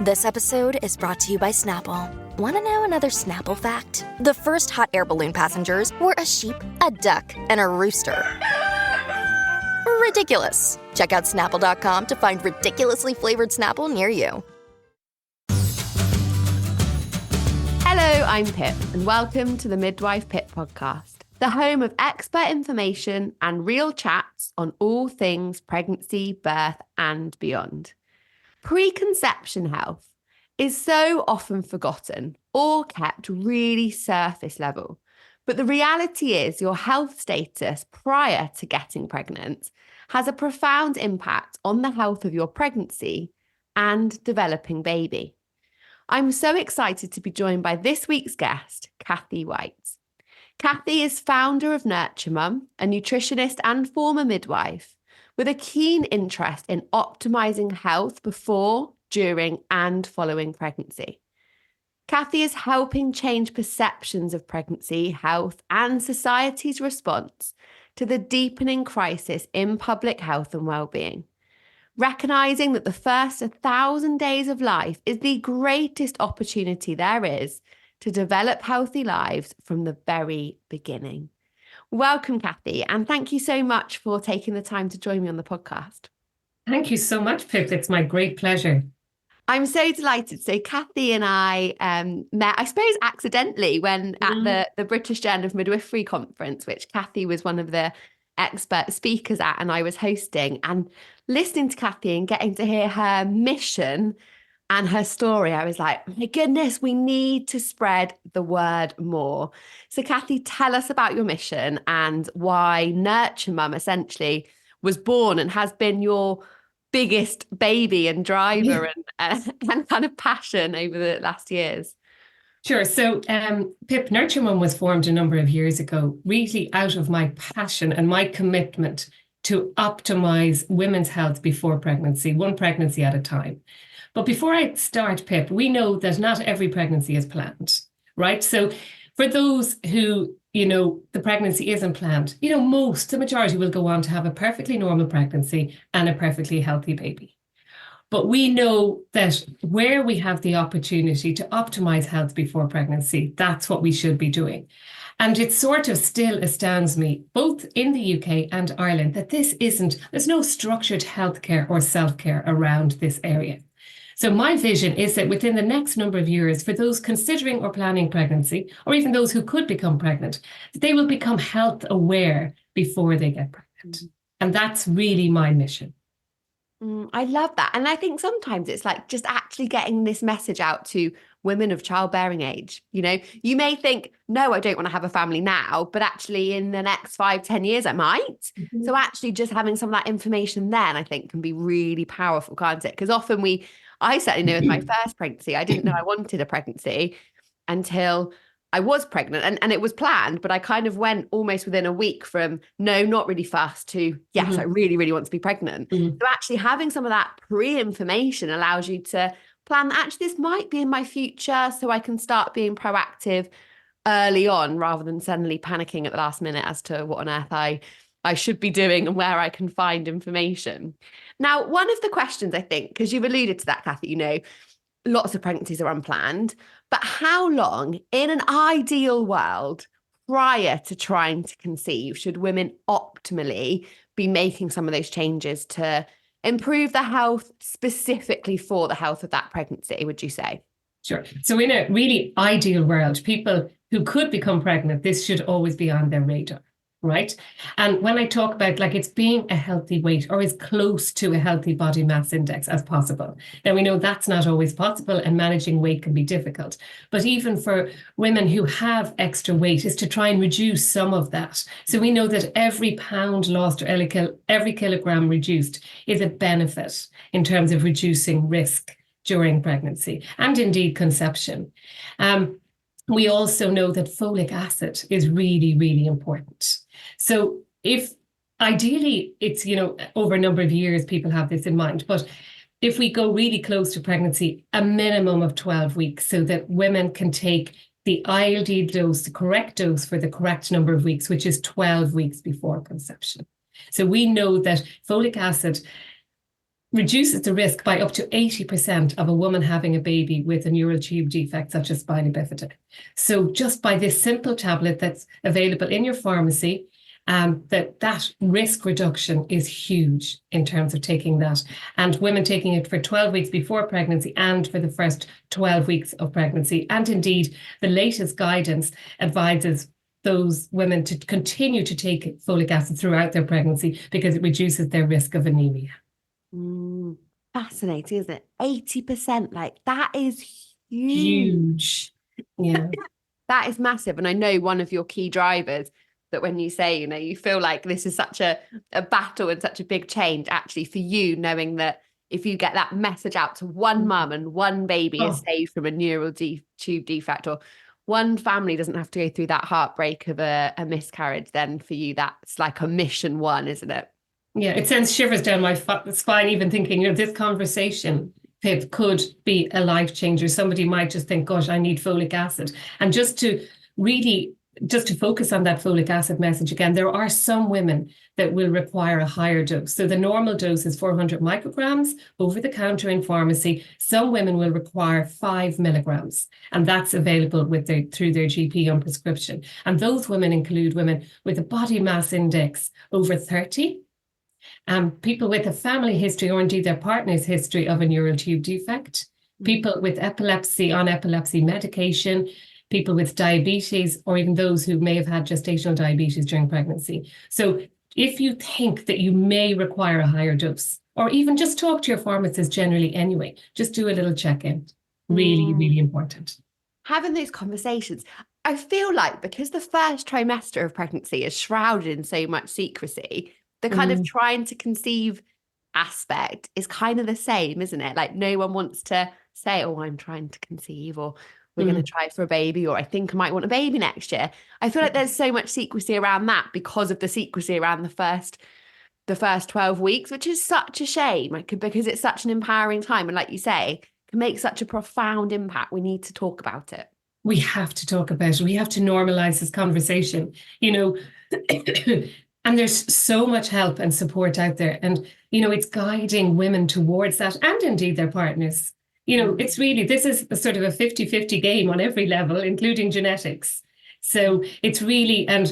This episode is brought to you by Snapple. Want to know another Snapple fact? The first hot air balloon passengers were a sheep, a duck, and a rooster. Ridiculous. Check out Snapple.com to find ridiculously flavored Snapple near you. Hello, I'm Pip, and welcome to the Midwife Pip podcast, the home of expert information and real chats on all things pregnancy, birth, and beyond. Preconception health is so often forgotten or kept really surface level. But the reality is your health status prior to getting pregnant has a profound impact on the health of your pregnancy and developing baby. I'm so excited to be joined by this week's guest, Kathy Whyte. Kathy is founder of Nurture Mum, a nutritionist and former midwife, with a keen interest in optimising health before, during, and following pregnancy. Kathy is helping change perceptions of pregnancy, health, and society's response to the deepening crisis in public health and wellbeing. Recognising that the first 1,000 days of life is the greatest opportunity there is to develop healthy lives from the very beginning. Welcome, Kathy, and thank you so much for taking the time to join me on the podcast. Thank you so much, Pip. It's my great pleasure. I'm so delighted. So Kathy and I met, I suppose, accidentally when at the British Journal of Midwifery conference, which Kathy was one of the expert speakers at and I was hosting, and listening to Kathy and getting to hear her mission and her story, I was like, my goodness, we need to spread the word more. So Kathy, tell us about your mission and why Nurture Mum essentially was born and has been your biggest baby and driver and kind of passion over the last years. Sure. So Pip, Nurture Mum was formed a number of years ago, really out of my passion and my commitment to optimize women's health before pregnancy, one pregnancy at a time. But before I start, Pip, we know that not every pregnancy is planned, right? So for those who, the pregnancy isn't planned, the majority will go on to have a perfectly normal pregnancy and a perfectly healthy baby. But we know that where we have the opportunity to optimize health before pregnancy, that's what we should be doing. And it sort of still astounds me, both in the UK and Ireland, that there's no structured healthcare or self-care around this area. So my vision is that within the next number of years, for those considering or planning pregnancy, or even those who could become pregnant, they will become health aware before they get pregnant. And that's really my mission. I love that. And I think sometimes it's like just actually getting this message out to women of childbearing age. You may think, no, I don't want to have a family now, but actually in the next 5-10 years, I might. Mm-hmm. So actually just having some of that information then, I think can be really powerful, can't it? Because often I certainly know with my first pregnancy, I didn't know I wanted a pregnancy until I was pregnant and it was planned, but I kind of went almost within a week from no, not really fast to yes, I really, really want to be pregnant. So actually having some of that pre-information allows you to plan that actually this might be in my future, so I can start being proactive early on rather than suddenly panicking at the last minute as to what on earth I should be doing and where I can find information. Now, one of the questions I think, because you've alluded to that, Kathy, lots of pregnancies are unplanned, but how long in an ideal world prior to trying to conceive should women optimally be making some of those changes to improve their health specifically for the health of that pregnancy, would you say? Sure. So in a really ideal world, people who could become pregnant, this should always be on their radar. Right. And when I talk about it's being a healthy weight or as close to a healthy body mass index as possible. Now, we know that's not always possible and managing weight can be difficult. But even for women who have extra weight is to try and reduce some of that. So we know that every pound lost or every kilogram reduced is a benefit in terms of reducing risk during pregnancy and indeed conception. We also know that folic acid is really, really important. So if ideally it's, over a number of years, people have this in mind, but if we go really close to pregnancy, a minimum of 12 weeks so that women can take the ideal dose, the correct dose for the correct number of weeks, which is 12 weeks before conception. So we know that folic acid reduces the risk by up to 80% of a woman having a baby with a neural tube defect such as spina bifida. So just by this simple tablet that's available in your pharmacy, that risk reduction is huge in terms of taking that. And women taking it for 12 weeks before pregnancy and for the first 12 weeks of pregnancy. And indeed, the latest guidance advises those women to continue to take folic acid throughout their pregnancy because it reduces their risk of anemia. Fascinating, isn't it? 80%, like that is Huge. Yeah. That is massive. And I know one of your key drivers that when you say, you feel like this is such a battle and such a big change, actually for you, knowing that if you get that message out to one mum and one baby is saved from a neural tube defect, or one family doesn't have to go through that heartbreak of a miscarriage, then for you, that's like a mission one, isn't it? Yeah, it sends shivers down my spine, even thinking, this conversation, Pip, could be a life changer. Somebody might just think, gosh, I need folic acid. And just to focus on that folic acid message again, there are some women that will require a higher dose. So the normal dose is 400 micrograms over the counter in pharmacy. Some women will require 5 milligrams, and that's available through their GP on prescription. And those women include women with a body mass index over 30, people with a family history or indeed their partner's history of a neural tube defect, people with epilepsy on epilepsy medication, people with diabetes, or even those who may have had gestational diabetes during pregnancy. So if you think that you may require a higher dose, or even just talk to your pharmacist generally anyway, just do a little check-in. Really, really important. Having those conversations. I feel like because the first trimester of pregnancy is shrouded in so much secrecy, the kind of trying to conceive aspect is kind of the same, isn't it? Like no one wants to say, oh, I'm trying to conceive, or we're going to try for a baby, or I think I might want a baby next year. I feel like there's so much secrecy around that because of the secrecy around the first 12 weeks, which is such a shame because it's such an empowering time. And like you say, can make such a profound impact. We need to talk about it. We have to talk about it. We have to normalize this conversation, and there's so much help and support out there. And, it's guiding women towards that and indeed their partners. It's really, this is a sort of a 50-50 game on every level, including genetics. So it's really, and,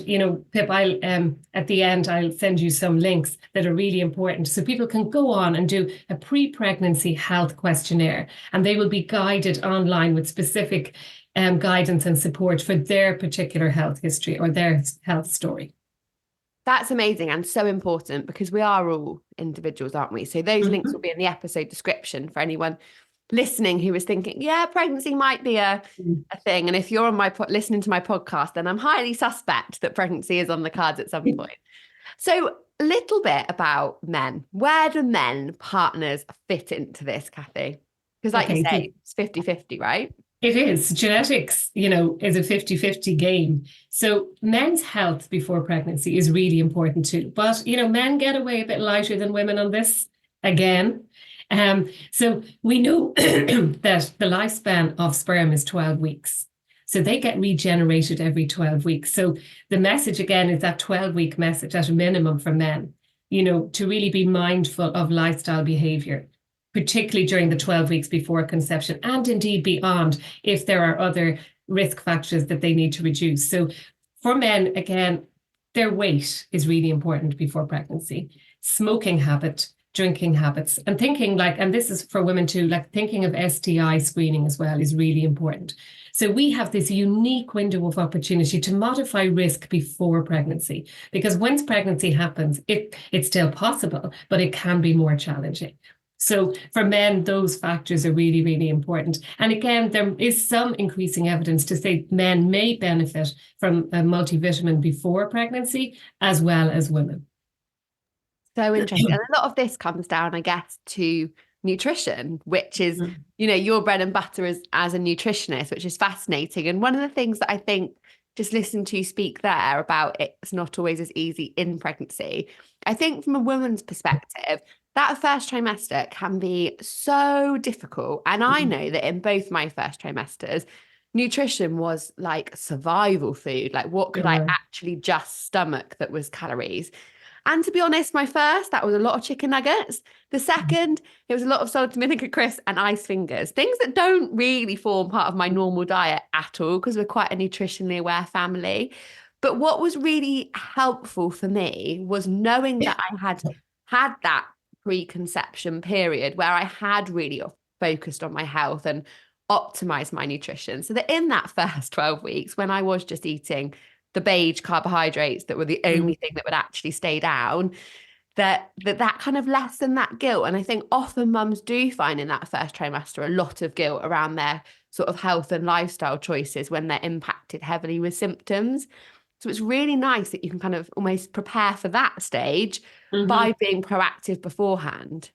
Pip, at the end, I'll send you some links that are really important. So people can go on and do a pre-pregnancy health questionnaire, and they will be guided online with specific guidance and support for their particular health history or their health story. That's amazing and so important because we are all individuals, aren't we? So those links will be in the episode description for anyone listening who is thinking, yeah, pregnancy might be a thing. And if you're on listening to my podcast, then I'm highly suspect that pregnancy is on the cards at some point. So a little bit about men. Where do men partners fit into this, Kathy? Because like you say, it's 50-50, right? It is. Genetics, is a 50-50 game. So men's health before pregnancy is really important too. But, men get away a bit lighter than women on this again. So we know that the lifespan of sperm is 12 weeks. So they get regenerated every 12 weeks. So the message again is that 12-week message at a minimum for men, to really be mindful of lifestyle behavior, particularly during the 12 weeks before conception and indeed beyond if there are other risk factors that they need to reduce. So for men, again, their weight is really important before pregnancy, smoking habit, drinking habits, and thinking and this is for women too, thinking of STI screening as well is really important. So we have this unique window of opportunity to modify risk before pregnancy, because once pregnancy happens, it's still possible, but it can be more challenging. So for men, those factors are really, really important. And again, there is some increasing evidence to say men may benefit from a multivitamin before pregnancy as well as women. So interesting. And a lot of this comes down, I guess, to nutrition, which is, your bread and butter as a nutritionist, which is fascinating. And one of the things that I think, just listening to you speak there about it's not always as easy in pregnancy, I think from a woman's perspective, that first trimester can be so difficult. And I know that in both my first trimesters, nutrition was like survival food. Like what could I actually just stomach that was calories? And to be honest, my first, that was a lot of chicken nuggets. The second, it was a lot of salted vinegar crisps and ice fingers, things that don't really form part of my normal diet at all, because we're quite a nutritionally aware family. But what was really helpful for me was knowing that I had that preconception period where I had really focused on my health and optimized my nutrition. So that in that first 12 weeks, when I was just eating the beige carbohydrates that were the only thing that would actually stay down, that kind of lessened that guilt. And I think often mums do find in that first trimester a lot of guilt around their sort of health and lifestyle choices when they're impacted heavily with symptoms. So it's really nice that you can kind of almost prepare for that stage by being proactive beforehand.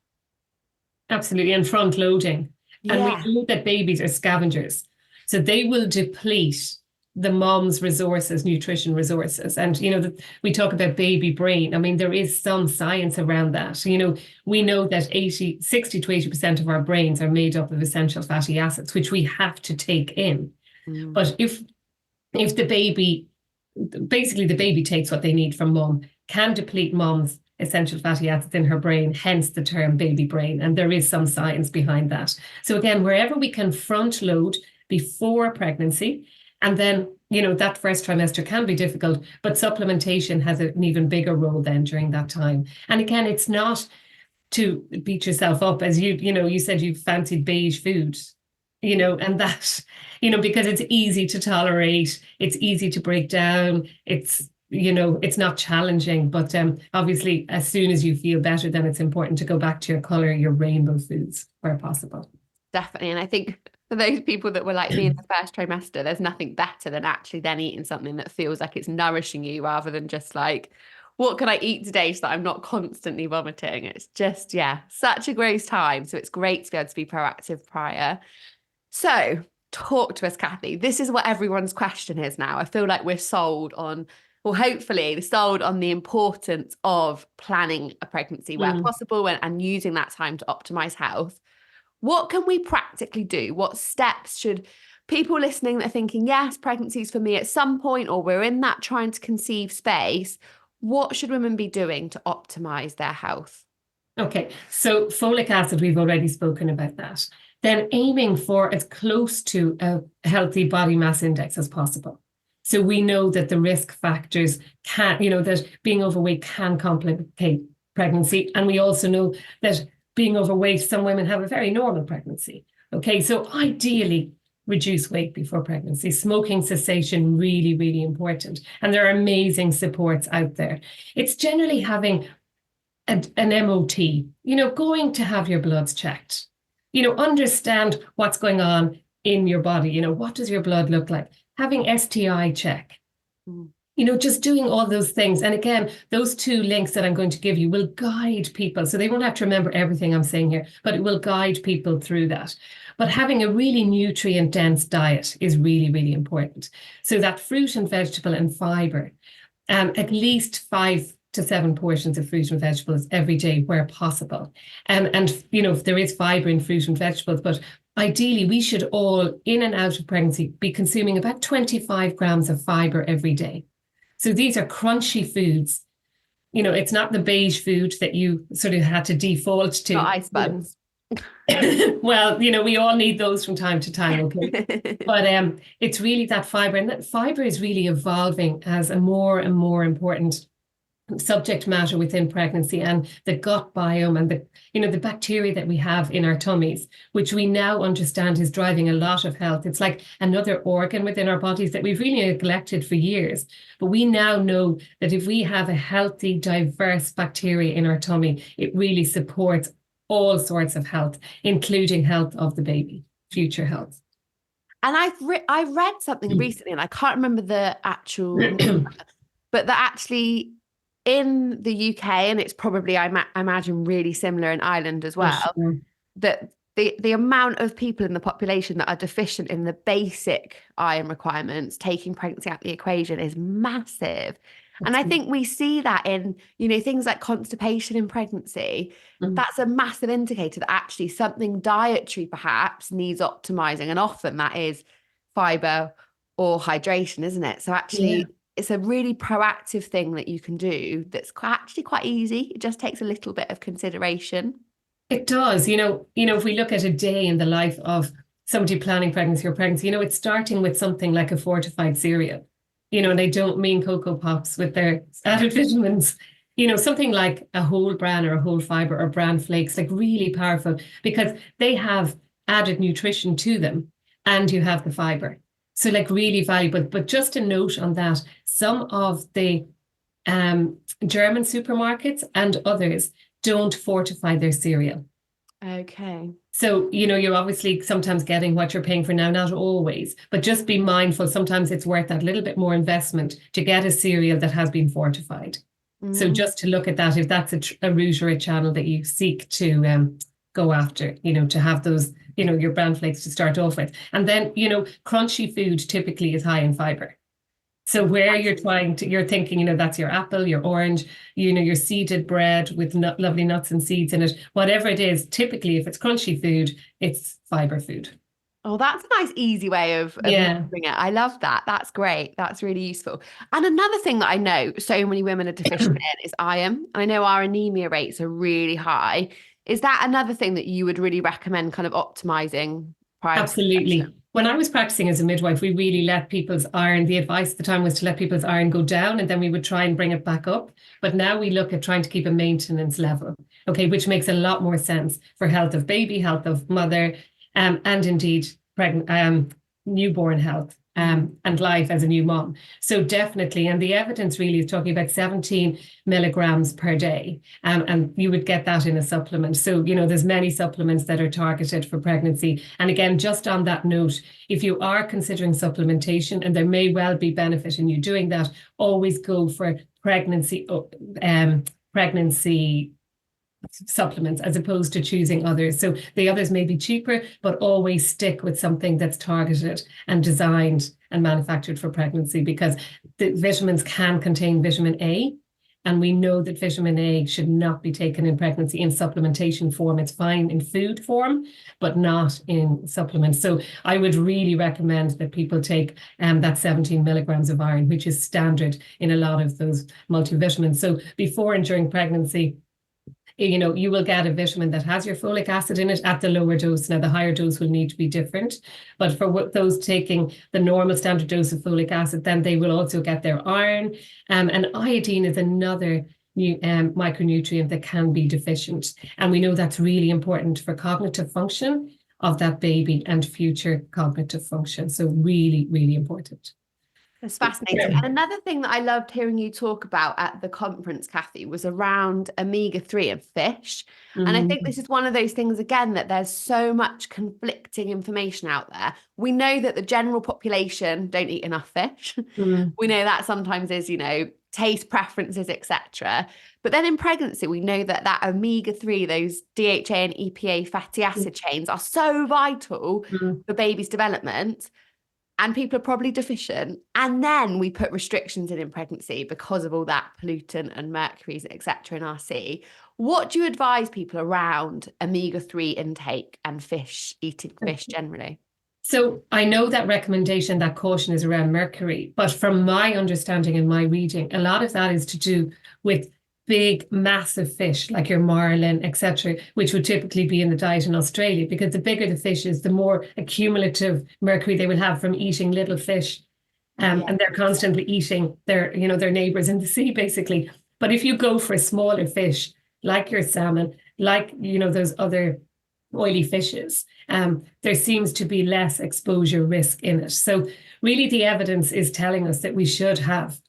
Absolutely. And front loading. Yeah. And we know that babies are scavengers. So they will deplete the mom's resources, nutrition resources. And, we talk about baby brain. I mean, there is some science around that. We know that 60 to 80% of our brains are made up of essential fatty acids, which we have to take in. But if the baby, basically the baby takes what they need from mom, can deplete mom's essential fatty acids in her brain, hence the term baby brain. And there is some science behind that. So again, wherever we can front load before pregnancy, and then, that first trimester can be difficult, but supplementation has an even bigger role then during that time. And again, it's not to beat yourself up, as you said you fancied beige food, and that, because it's easy to tolerate, it's easy to break down, it's not challenging, but obviously as soon as you feel better, then it's important to go back to your color, your rainbow foods where possible. Definitely. And I think for those people that were like me in the first trimester, there's nothing better than actually then eating something that feels like it's nourishing you rather than just like, what can I eat today so that I'm not constantly vomiting? It's just, such a gross time. So it's great to be able to be proactive prior. So talk to us, Kathy. This is what everyone's question is now. I feel like we're sold on, well, hopefully sold on the importance of planning a pregnancy where possible and using that time to optimize health. What can we practically do? What steps should people listening that are thinking, yes, pregnancy is for me at some point, or we're in that trying to conceive space, what should women be doing to optimize their health? Okay, so folic acid, we've already spoken about that. Then aiming for as close to a healthy body mass index as possible. So we know that the risk factors can, that being overweight can complicate pregnancy. And we also know that being overweight, some women have a very normal pregnancy. Okay, so ideally reduce weight before pregnancy. Smoking cessation, really, really important. And there are amazing supports out there. It's generally having an MOT, going to have your bloods checked, understand what's going on in your body. What does your blood look like? Having STI check. Just doing all those things. And again, those 2 links that I'm going to give you will guide people. So they won't have to remember everything I'm saying here, but it will guide people through that. But having a really nutrient-dense diet is really, really important. So that fruit and vegetable and fiber, at least 5 to 7 portions of fruit and vegetables every day where possible. And if there is fiber in fruit and vegetables, but ideally we should all, in and out of pregnancy, be consuming about 25 grams of fiber every day. So these are crunchy foods. It's not the beige food that you sort of had to default to. Not ice buns. Well, we all need those from time to time, okay? But it's really that fiber. And that fiber is really evolving as a more and more important subject matter within pregnancy, and the gut biome and the bacteria that we have in our tummies, which we now understand is driving a lot of health. It's like another organ within our bodies that we've really neglected for years. But we now know that if we have a healthy, diverse bacteria in our tummy, it really supports all sorts of health, including health of the baby, future health. And I read something recently, and I can't remember the actual number, but that actually in the UK, and it's probably, I imagine, really similar in Ireland as well, that the amount of people in the population that are deficient in the basic iron requirements, taking pregnancy out of the equation, is massive. And I think we see that in, things like constipation in pregnancy. That's a massive indicator that actually something dietary perhaps needs optimizing. And often that is fiber or hydration, isn't it? So actually it's a really proactive thing that you can do that's actually quite easy. It just takes a little bit of consideration. It does. If we look at a day in the life of somebody planning pregnancy or pregnancy, it's starting with something like a fortified cereal, and I don't mean Cocoa Pops with their added vitamins, something like a whole bran or a whole fiber or bran flakes, like really powerful because they have added nutrition to them and you have the fiber. So like really valuable. But just a note on that, some of the German supermarkets and others don't fortify their cereal. Okay. So, you're obviously sometimes getting what you're paying for now, not always, but just be mindful. Sometimes it's worth that little bit more investment to get a cereal that has been fortified. So just to look at that, if that's a route or a channel that you seek to go after, to have those, your bran flakes to start off with. And then, crunchy food typically is high in fiber. So where you're thinking, that's your apple, your orange, your seeded bread with lovely nuts and seeds in it, whatever it is, typically if it's crunchy food, it's fiber food. Oh, that's a nice, easy way of doing it. I love that. That's great. That's really useful. And another thing that I know so many women are deficient in is iron. I know our anemia rates are really high. Is that another thing that you would really recommend kind of optimizing prior? Absolutely. When I was practicing as a midwife, we really let people's iron, the advice at the time was to let people's iron go down and then we would try and bring it back up. But now we look at trying to keep a maintenance level, okay, which makes a lot more sense for health of baby, health of mother, and indeed pregnant, newborn health and life as a new mom. So definitely, and the evidence really is talking about 17 milligrams per day, and you would get that in a supplement. So, there's many supplements that are targeted for pregnancy. And again, just on that note, if you are considering supplementation, and there may well be benefit in you doing that, always go for pregnancy supplements as opposed to choosing others. So the others may be cheaper, but always stick with something that's targeted and designed and manufactured for pregnancy, because the vitamins can contain vitamin A. And we know that vitamin A should not be taken in pregnancy in supplementation form. It's fine in food form, but not in supplements. So I would really recommend that people take that 17 milligrams of iron, which is standard in a lot of those multivitamins. So before and during pregnancy, you will get a vitamin that has your folic acid in it at the lower dose. Now, the higher dose will need to be different, but for those taking the normal standard dose of folic acid, then they will also get their iron. And iodine is another micronutrient that can be deficient. And we know that's really important for cognitive function of that baby and future cognitive function. So really, really important. That's fascinating. And another thing that I loved hearing you talk about at the conference, Kathy, was around omega-3 and fish. And I think this is one of those things, again, that there's so much conflicting information out there. We know that the general population don't eat enough fish. We know that sometimes is, taste preferences, etc. But then in pregnancy, we know that omega-3, those DHA and EPA fatty acid chains are so vital for baby's development. And people are probably deficient. And then we put restrictions in pregnancy because of all that pollutant and mercuries, etc. in our sea. What do you advise people around omega-3 intake and eating fish generally? So I know that recommendation, that caution is around mercury, but from my understanding and my reading, a lot of that is to do with big, massive fish like your marlin, etc., which would typically be in the diet in Australia, because the bigger the fish is, the more accumulative mercury they will have from eating little fish. And they're constantly eating their neighbors in the sea, basically. But if you go for a smaller fish, like your salmon, like, those other oily fishes, there seems to be less exposure risk in it. So really the evidence is telling us that we should have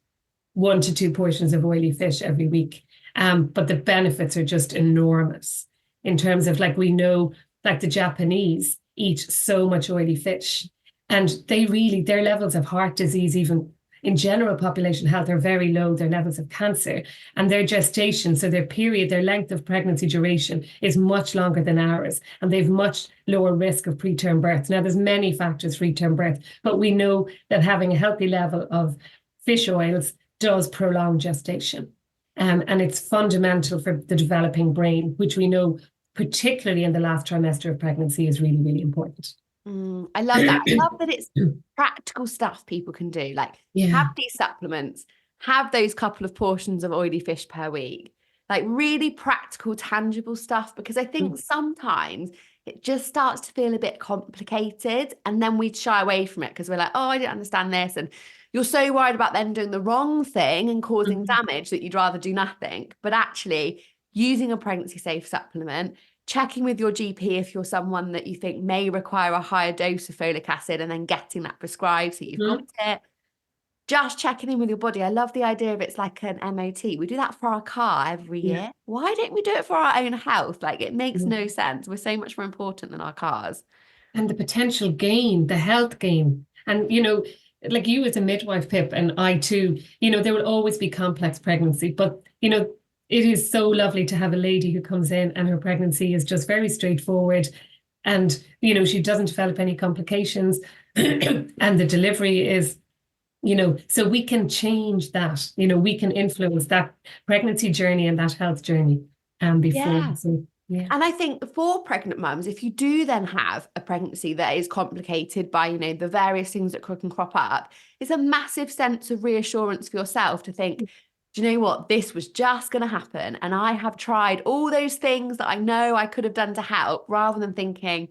1 to 2 portions of oily fish every week. But the benefits are just enormous in terms of, like, we know, like the Japanese eat so much oily fish, and their levels of heart disease, even in general population health, are very low. Their levels of cancer and their gestation, so their length of pregnancy duration is much longer than ours, and they've much lower risk of preterm birth. Now, there's many factors for preterm birth, but we know that having a healthy level of fish oils does prolong gestation. And it's fundamental for the developing brain, which we know, particularly in the last trimester of pregnancy, is really, really important. I love that. I love that it's practical stuff people can do. Like have Yeah. these supplements, have those couple of portions of oily fish per week, like really practical, tangible stuff. Because I think sometimes it just starts to feel a bit complicated, and then we shy away from it because we're like, oh, I didn't understand this. And you're so worried about then doing the wrong thing and causing damage that you'd rather do nothing. But actually, using a pregnancy safe supplement, checking with your GP if you're someone that you think may require a higher dose of folic acid and then getting that prescribed so you've got it. Just checking in with your body. I love the idea of it's like an MOT. We do that for our car every year. Why don't we do it for our own health? Like it makes no sense. We're so much more important than our cars. And the potential gain, the health gain. And, like you as a midwife, Pip, and I too, there will always be complex pregnancy, but, it is so lovely to have a lady who comes in and her pregnancy is just very straightforward. And, she doesn't develop any complications and the delivery is, so we can change that, we can influence that pregnancy journey and that health journey before. Yeah. So, yeah. And I think for pregnant mums, if you do then have a pregnancy that is complicated by, the various things that can crop up, it's a massive sense of reassurance for yourself to think, do you know what? This was just going to happen. And I have tried all those things that I know I could have done to help, rather than thinking,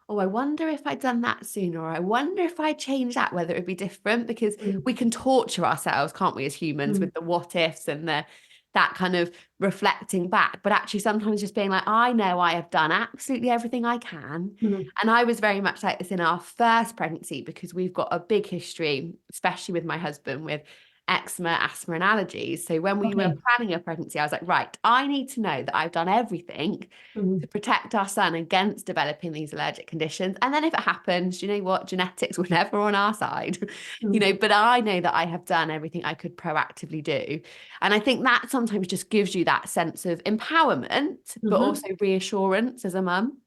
oh, I wonder if I'd done that sooner, or I wonder if I changed that, whether it would be different, because we can torture ourselves, can't we, as humans, with the what ifs and that kind of reflecting back. But actually sometimes just being like, I know I have done absolutely everything I can. And I was very much like this in our first pregnancy, because we've got a big history, especially with my husband, with eczema, asthma and allergies. So when we were planning a pregnancy, I was like, right, I need to know that I've done everything to protect our son against developing these allergic conditions. And then if it happens, you know what, genetics were never on our side, but I know that I have done everything I could proactively do. And I think that sometimes just gives you that sense of empowerment, but also reassurance as a mum.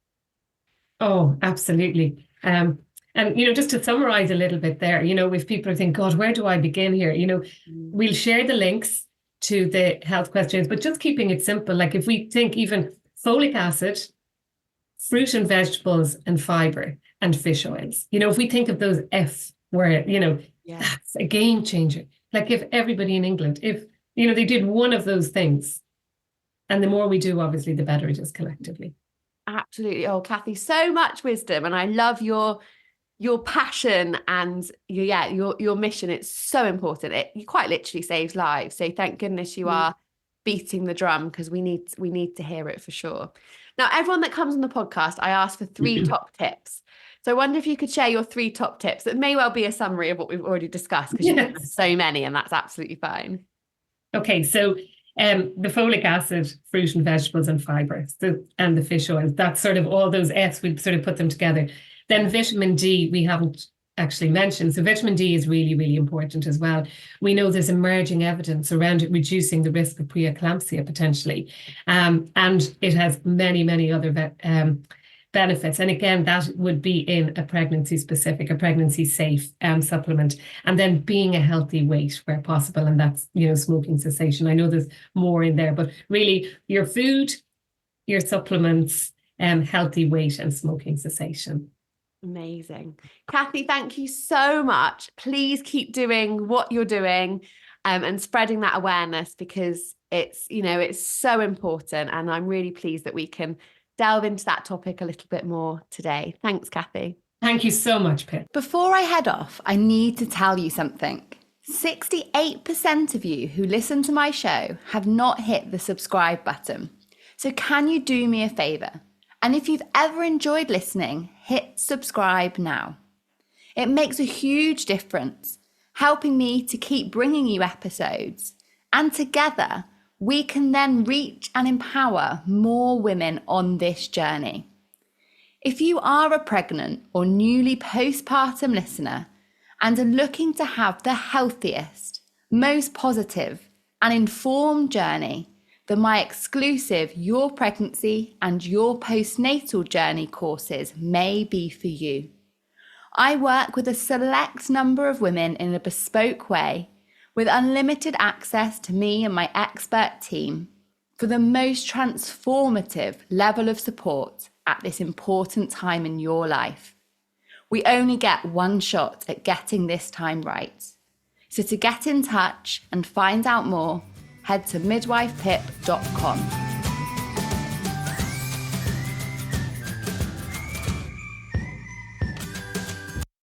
Oh, absolutely. And, just to summarize a little bit there, if people think, God, where do I begin here? We'll share the links to the health questions, but just keeping it simple. Like if we think even folic acid, fruit and vegetables and fiber and fish oils, if we think of those F where, that's a game changer. Like if everybody in England, if, they did one of those things, and the more we do, obviously, the better it is collectively. Absolutely. Oh, Kathy, so much wisdom. And I love your passion and your mission. It's so important. It quite literally saves lives. So thank goodness you are beating the drum, because we need to hear it for sure. Now, everyone that comes on the podcast, I ask for 3 top tips. So I wonder if you could share your 3 top tips. That may well be a summary of what we've already discussed, because you've done so many, and that's absolutely fine. Okay, so the folic acid, fruit and vegetables and fiber, and the fish oils, that's sort of all those F's, we sort of put them together. Then vitamin D, we haven't actually mentioned. So vitamin D is really, really important as well. We know there's emerging evidence around it reducing the risk of preeclampsia potentially. And it has many, many other benefits. And again, that would be in a pregnancy safe supplement. And then being a healthy weight where possible. And that's, smoking cessation. I know there's more in there, but really your food, your supplements, healthy weight and smoking cessation. Amazing. Kathy, thank you so much. Please keep doing what you're doing and spreading that awareness, because it's so important. And I'm really pleased that we can delve into that topic a little bit more today. Thanks, Kathy. Thank you so much, Pip. Before I head off, I need to tell you something. 68% of you who listen to my show have not hit the subscribe button. So can you do me a favor? And if you've ever enjoyed listening, hit subscribe now. It makes a huge difference, helping me to keep bringing you episodes. And together, we can then reach and empower more women on this journey. If you are a pregnant or newly postpartum listener and are looking to have the healthiest, most positive and informed journey, then my exclusive Your Pregnancy and Your Postnatal Journey courses may be for you. I work with a select number of women in a bespoke way, with unlimited access to me and my expert team for the most transformative level of support at this important time in your life. We only get one shot at getting this time right. So to get in touch and find out more, head to midwifepip.com.